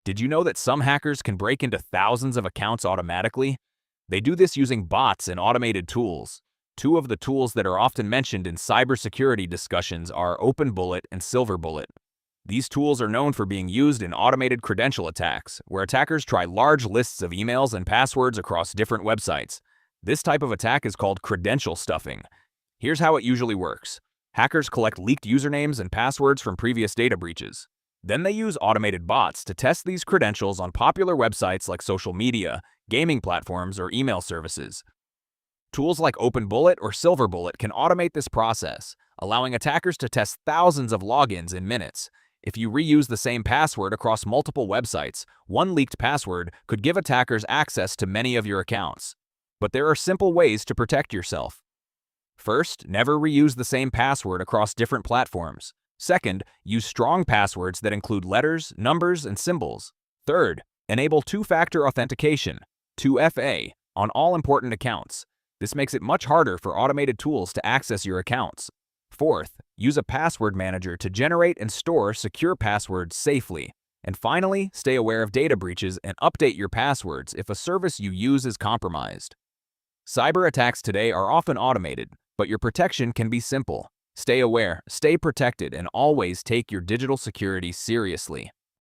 Did you know that some hackers can break into thousands of accounts automatically? They do this using bots and automated tools. Two of the tools that are often mentioned in cybersecurity discussions are openbullet and silverbullet. These tools are known for being used in automated credential attacks, where attackers try large lists of emails and passwords across different websites. This type of attack is called credential stuffing. Here's how it usually works. Hackers collect leaked usernames and passwords from previous data breaches. Then they use automated bots to test these credentials on popular websites like social media, gaming platforms, or email services. Tools like openbullet or silverbullet can automate this process, allowing attackers to test thousands of logins in minutes. If you reuse the same password across multiple websites, one leaked password could give attackers access to many of your accounts. But there are simple ways to protect yourself. First, never reuse the same password across different platforms. Second, use strong passwords that include letters, numbers, and symbols. Third, enable two-factor authentication, 2FA, on all important accounts. This makes it much harder for automated tools to access your accounts. Fourth, use a password manager to generate and store secure passwords safely. And finally, stay aware of data breaches and update your passwords if a service you use is compromised. Cyber attacks today are often automated, but your protection can be simple. Stay aware, stay protected, and always take your digital security seriously.